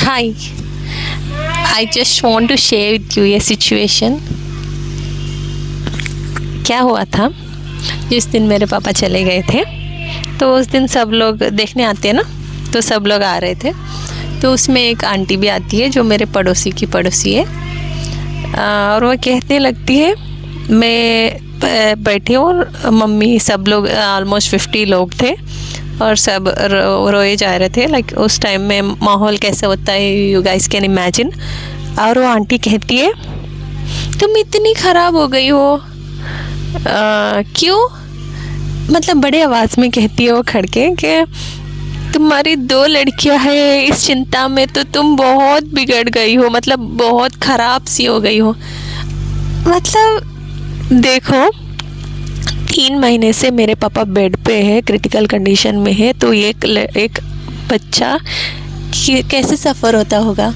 Hi, I just want to share with you a situation. क्या हुआ था, जिस दिन मेरे पापा चले गए थे तो उस दिन सब लोग देखने आते हैं ना, तो सब लोग आ रहे थे। तो उसमें एक आंटी भी आती है जो मेरे पड़ोसी की पड़ोसी है, और वो कहने लगती है, मैं बैठी हूँ और मम्मी सब लोग ऑलमोस्ट 50 लोग थे और सब रोए जा रहे थे। लाइक उस टाइम में माहौल कैसा होता है, यू गाइस कैन इमेजिन। और वो आंटी कहती है, तुम इतनी ख़राब हो गई हो, क्यों? मतलब बड़े आवाज़ में कहती है वो खड़के कि तुम्हारी 2 लड़कियां हैं, इस चिंता में तो तुम बहुत बिगड़ गई हो, मतलब बहुत ख़राब सी हो गई हो। मतलब देखो, 3 महीने से मेरे पापा बेड पे है, क्रिटिकल कंडीशन में है, तो एक बच्चा कैसे सफ़र होता होगा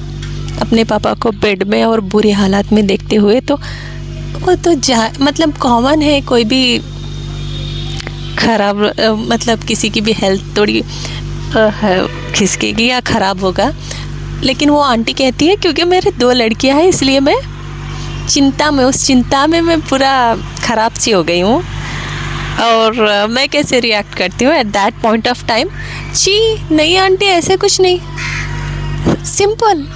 अपने पापा को बेड में और बुरी हालात में देखते हुए। तो वो तो मतलब कॉमन है, कोई भी ख़राब मतलब किसी की भी हेल्थ थोड़ी खिसकेगी या ख़राब होगा। लेकिन वो आंटी कहती है क्योंकि मेरे 2 लड़कियां हैं इसलिए मैं चिंता में, उस चिंता में मैं पूरा ख़राब सी हो गई हूँ। और मैं कैसे रिएक्ट करती हूँ at that point of time, जी नहीं आंटी ऐसे कुछ नहीं, सिंपल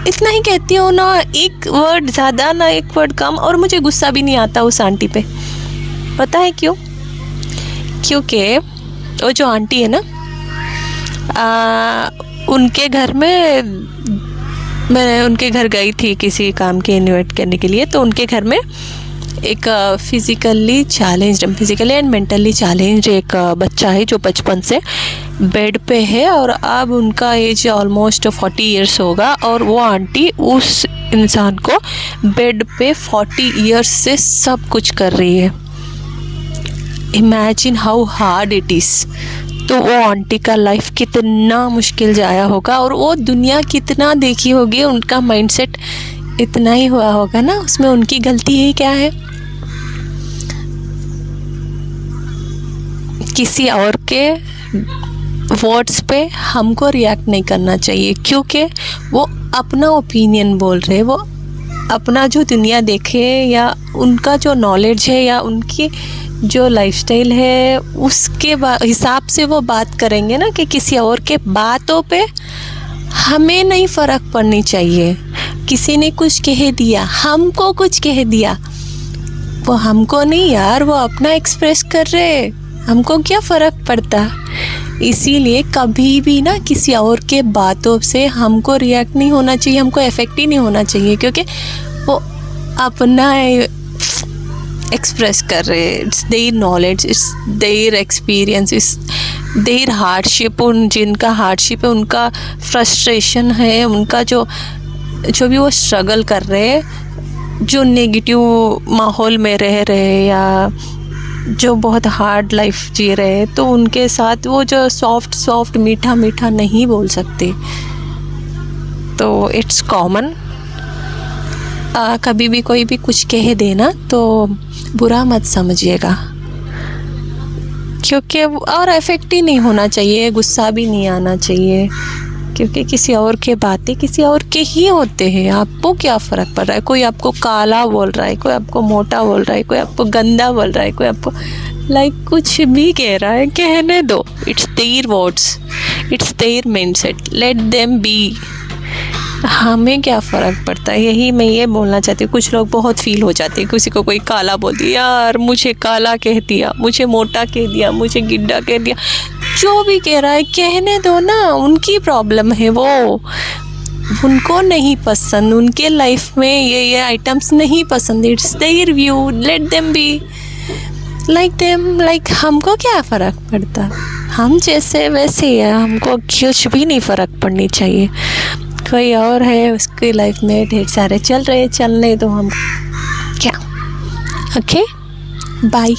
इतना ही कहती हूँ ना, एक वर्ड ज़्यादा ना एक वर्ड कम। और मुझे गुस्सा भी नहीं आता उस आंटी पे। पता है क्यों? क्योंकि वो जो आंटी है ना, उनके घर में, मैं उनके घर गई थी किसी काम के इन्वाइट करने के लिए। तो उनके घर में एक फिज़िकली एंड मेंटली चैलेंज एक बच्चा है जो बचपन से बेड पे है, और अब उनका एज ऑलमोस्ट 40 इयर्स होगा। और वो आंटी उस इंसान को बेड पे 40 इयर्स से सब कुछ कर रही है। Imagine how hard it is. तो वो आंटी का लाइफ कितना मुश्किल जाया होगा, और वो दुनिया कितना देखी होगी, उनका माइंडसेट इतना ही हुआ होगा ना। उसमें उनकी गलती ही क्या है? किसी और के वर्ड्स पे हमको रिएक्ट नहीं करना चाहिए, क्योंकि वो अपना ओपिनियन बोल रहे हैं, वो अपना जो दुनिया देखे या उनका जो नॉलेज है या उनकी जो लाइफस्टाइल है उसके हिसाब से वो बात करेंगे ना, कि किसी और के बातों पे हमें नहीं फ़र्क पड़नी चाहिए। किसी ने कुछ कह दिया, हमको कुछ कह दिया, वो हमको नहीं यार, वो अपना एक्सप्रेस कर रहे, हमको क्या फ़र्क पड़ता। इसीलिए कभी भी ना किसी और के बातों से हमको रिएक्ट नहीं होना चाहिए, हमको इफेक्ट ही नहीं होना चाहिए, क्योंकि वो अपना एक्सप्रेस कर रहे हैं। It's their knowledge, it's their experience, it's their hardship. जिनका हार्डशिप है, उनका फ्रस्ट्रेशन है, उनका जो भी वो स्ट्रगल कर रहे हैं, जो नेगेटिव माहौल में रह रहे या जो बहुत हार्ड लाइफ जी रहे हैं, तो उनके साथ वो जो सॉफ्ट मीठा मीठा नहीं बोल सकते। तो इट्स कॉमन। कभी भी कोई भी कुछ कह देना तो बुरा मत समझिएगा, क्योंकि और इफेक्ट ही नहीं होना चाहिए, गुस्सा भी नहीं आना चाहिए, क्योंकि किसी और के बातें किसी और के ही होते हैं। आपको क्या फ़र्क पड़ रहा है? कोई आपको काला बोल रहा है, कोई आपको मोटा बोल रहा है, कोई आपको गंदा बोल रहा है, कोई आपको लाइक कुछ भी कह रहा है, कहने दो। It's their words, it's there mindset, let them be. हमें क्या फ़र्क पड़ता है? यही मैं ये बोलना चाहती हूँ। कुछ लोग बहुत फील हो जाते हैं, किसी को कोई काला बोल दिया, यार मुझे काला कह दिया, मुझे मोटा कह दिया, मुझे गिड्ढा कह दिया, जो भी कह रहा है कहने दो ना, उनकी प्रॉब्लम है, वो उनको नहीं पसंद, उनके लाइफ में ये आइटम्स नहीं पसंद। It's there view, let them be like them. Like हमको क्या फ़र्क पड़ता? हम जैसे वैसे ही है, हमको कुछ भी नहीं फ़र्क पड़नी चाहिए। कोई और है, उसकी लाइफ में ढेर सारे चल रहे, चलने दो, हम क्या। Okay, bye.